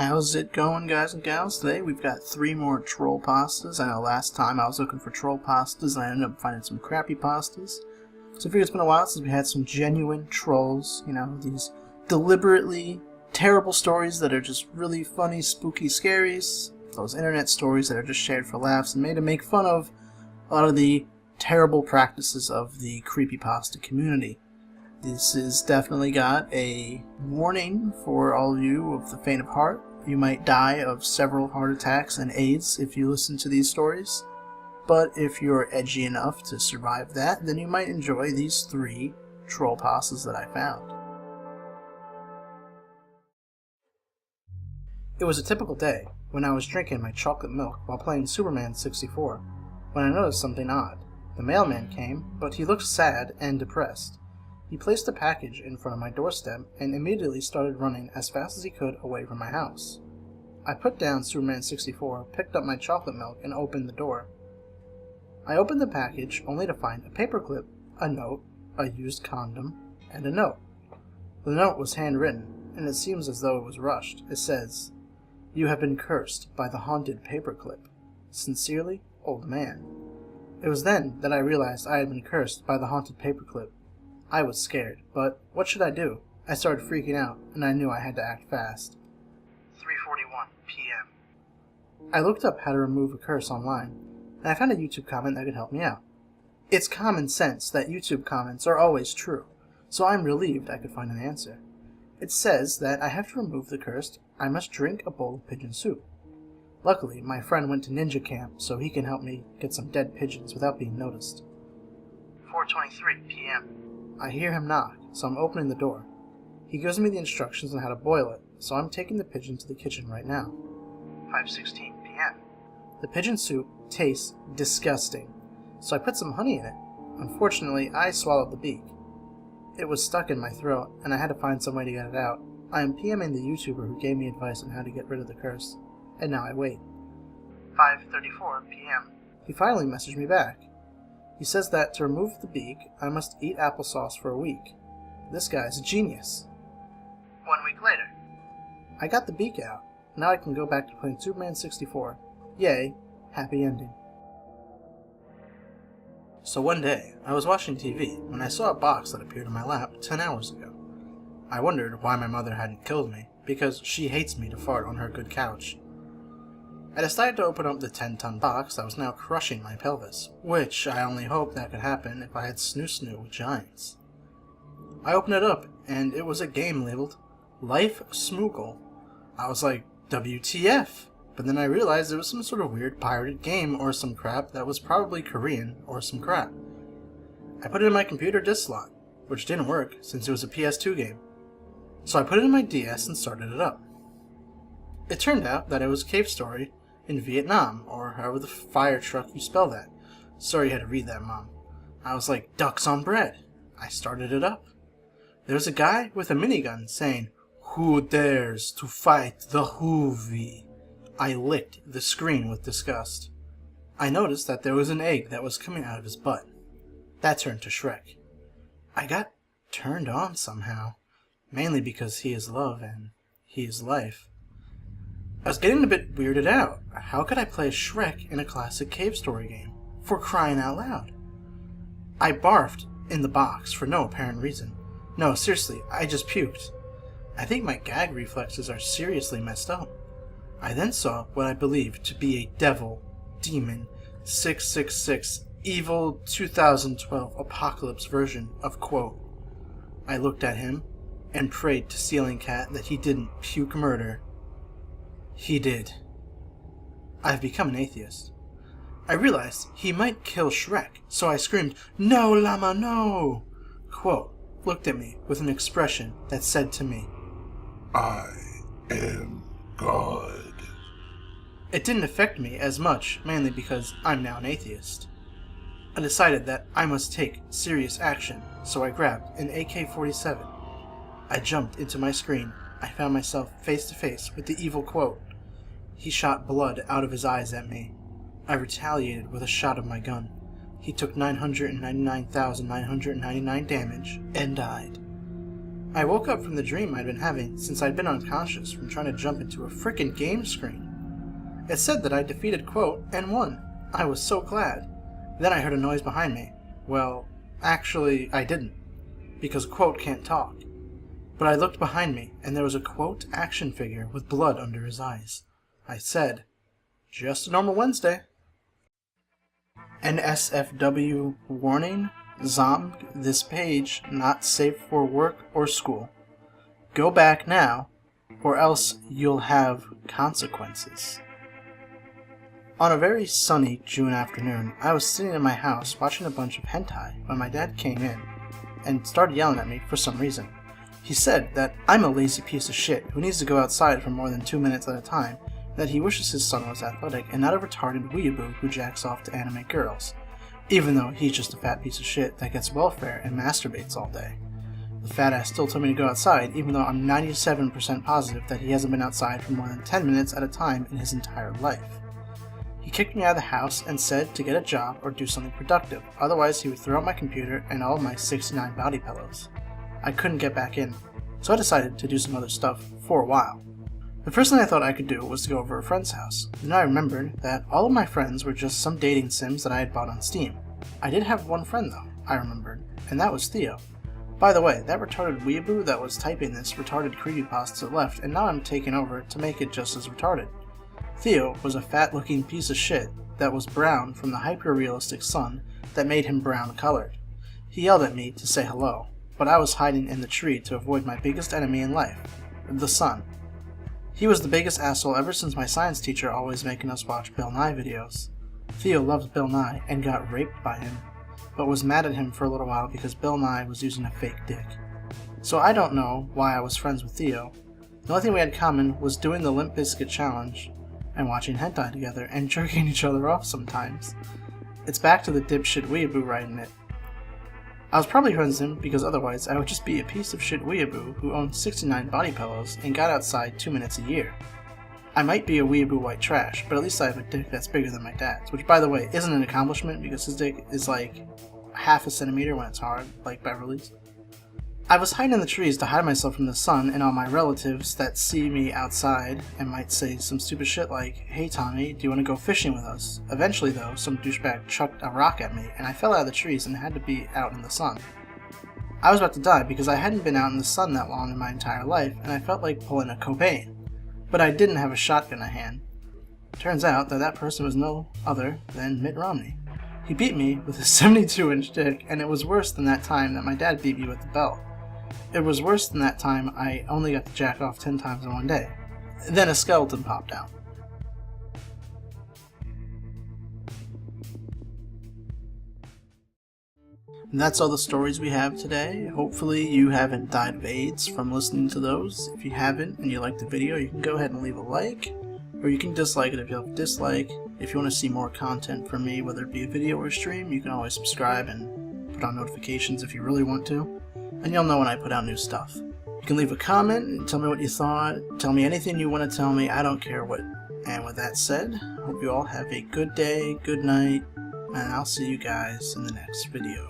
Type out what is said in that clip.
How's it going, guys and gals? Today we've got 3 more Trollpastas. I know last time I was looking for Trollpastas and I ended up finding some crappy pastas. So I figure it's been a while since we had some genuine trolls, you know, these deliberately terrible stories that are just really funny, spooky scaries. Those internet stories that are just shared for laughs and made to make fun of a lot of the terrible practices of the creepypasta community. This has definitely got a warning for all of you of the faint of heart. You might die of several heart attacks and AIDS if you listen to these stories. But if you're edgy enough to survive that, then you might enjoy these 3 Trollpastas that I found. It was a typical day when I was drinking my chocolate milk while playing Superman 64, when I noticed something odd. The mailman came, but he looked sad and depressed. He placed a package in front of my doorstep and immediately started running as fast as he could away from my house. I put down Superman 64, picked up my chocolate milk, and opened the door. I opened the package only to find a paperclip, a note, a used condom, and a note. The note was handwritten, and it seems as though it was rushed. It says, "You have been cursed by the Haunted Paperclip. Sincerely, Old Man." It was then that I realized I had been cursed by the Haunted Paperclip. I was scared, but what should I do? I started freaking out, and I knew I had to act fast. 3:41 p.m. I looked up how to remove a curse online, and I found a YouTube comment that could help me out. It's common sense that YouTube comments are always true, so I'm relieved I could find an answer. It says that I have to remove the curse. I must drink a bowl of pigeon soup. Luckily, my friend went to ninja camp, so he can help me get some dead pigeons without being noticed. 4:23 p.m. I hear him knock, so I'm opening the door. He gives me the instructions on how to boil it, so I'm taking the pigeon to the kitchen right now. 5:16 p.m. The pigeon soup tastes disgusting, so I put some honey in it. Unfortunately, I swallowed the beak. It was stuck in my throat, and I had to find some way to get it out. I am PMing the YouTuber who gave me advice on how to get rid of the curse, and now I wait. 5:34 p.m. He finally messaged me back. He says that to remove the beak, I must eat applesauce for a week. This guy's a genius. 1 week later. I got the beak out. Now I can go back to playing Superman 64. Yay, happy ending. So one day, I was watching TV when I saw a box that appeared in my lap 10 hours ago. I wondered why my mother hadn't killed me, because she hates me to fart on her good couch. I decided to open up the 10-ton box that was now crushing my pelvis, which I only hoped that could happen if I had snoo-snoo with giants. I opened it up, and it was a game labeled Life Smoogle. I was like, WTF? But then I realized it was some sort of weird pirated game or some crap that was probably Korean or some crap. I put it in my computer disk slot, which didn't work since it was a PS2 game. So I put it in my DS and started it up. It turned out that it was Cavestory in Vietnam, or however the fire truck you spell that. Sorry you had to read that, Mom. I was like, ducks on bread. I started it up. There was a guy with a minigun saying, "Who dares to fight the Hoovy?" I licked the screen with disgust. I noticed that there was an egg that was coming out of his butt. That turned to Shrek. I got turned on somehow, mainly because he is love and he is life. I was getting a bit weirded out. How could I play Shrek in a classic Cavestory game? For crying out loud. I barfed in the box for no apparent reason. No, seriously, I just puked. I think my gag reflexes are seriously messed up. I then saw what I believed to be a devil, demon, 666, evil 2012 apocalypse version of quote. I looked at him and prayed to Ceiling Cat that he didn't puke murder. He did. I've become an atheist. I realized he might kill Shrek, so I screamed, "No, Llama, no!" Quote looked at me with an expression that said to me, "I am God." It didn't affect me as much, mainly because I'm now an atheist. I decided that I must take serious action, so I grabbed an AK-47. I jumped into my screen. I found myself face to face with the evil quote. He shot blood out of his eyes at me. I retaliated with a shot of my gun. He took 999,999 damage and died. I woke up from the dream I'd been having since I'd been unconscious from trying to jump into a frickin' game screen. It said that I defeated Quote and won. I was so glad. Then I heard a noise behind me. Well, actually, I didn't, because Quote can't talk. But I looked behind me, and there was a Quote action figure with blood under his eyes. I said, "Just a normal Wednesday." NSFW warning: Zomb, this page not safe for work or school. Go back now, or else you'll have consequences. On a very sunny June afternoon, I was sitting in my house watching a bunch of hentai when my dad came in and started yelling at me for some reason. He said that I'm a lazy piece of shit who needs to go outside for more than 2 minutes at a time, that he wishes his son was athletic and not a retarded weeaboo who jacks off to animate girls, even though he's just a fat piece of shit that gets welfare and masturbates all day. The fat ass still told me to go outside, even though I'm 97% positive that he hasn't been outside for more than 10 minutes at a time in his entire life. He kicked me out of the house and said to get a job or do something productive, otherwise he would throw out my computer and all of my 69 body pillows. I couldn't get back in, so I decided to do some other stuff for a while. The first thing I thought I could do was to go over to a friend's house. Then I remembered that all of my friends were just some dating sims that I had bought on Steam. I did have one friend though, I remembered, and that was Theo. By the way, that retarded weeaboo that was typing this retarded creepypasta left, and now I'm taking over to make it just as retarded. Theo was a fat-looking piece of shit that was brown from the hyper-realistic sun that made him brown-colored. He yelled at me to say hello, but I was hiding in the tree to avoid my biggest enemy in life, the sun. He was the biggest asshole ever since my science teacher always making us watch Bill Nye videos. Theo loved Bill Nye and got raped by him, but was mad at him for a little while because Bill Nye was using a fake dick. So I don't know why I was friends with Theo. The only thing we had in common was doing the Limp Bizkit challenge and watching hentai together and jerking each other off sometimes. It's back to the dipshit weeaboo writing it. I was probably friends with him because otherwise I would just be a piece of shit weeaboo who owned 69 body pillows and got outside 2 minutes a year. I might be a weeaboo white trash, but at least I have a dick that's bigger than my dad's, which by the way isn't an accomplishment because his dick is like half a centimeter when it's hard, like Beverly's. I was hiding in the trees to hide myself from the sun and all my relatives that see me outside and might say some stupid shit like, "Hey Tommy, do you want to go fishing with us?" Eventually though, some douchebag chucked a rock at me and I fell out of the trees and had to be out in the sun. I was about to die because I hadn't been out in the sun that long in my entire life and I felt like pulling a Cobain. But I didn't have a shotgun at hand. Turns out that person was no other than Mitt Romney. He beat me with a 72-inch dick, and it was worse than that time that my dad beat me with the belt. It was worse than that time I only got to jack off 10 times in one day. Then a skeleton popped out. And that's all the stories we have today. Hopefully you haven't died of AIDS from listening to those. If you haven't and you liked the video, you can go ahead and leave a like, or you can dislike it if you have a dislike. If you want to see more content from me, whether it be a video or a stream, you can always subscribe and put on notifications if you really want to, and you'll know when I put out new stuff. You can leave a comment and tell me what you thought, tell me anything you want to tell me, I don't care what. And with that said, hope you all have a good day, good night, and I'll see you guys in the next video.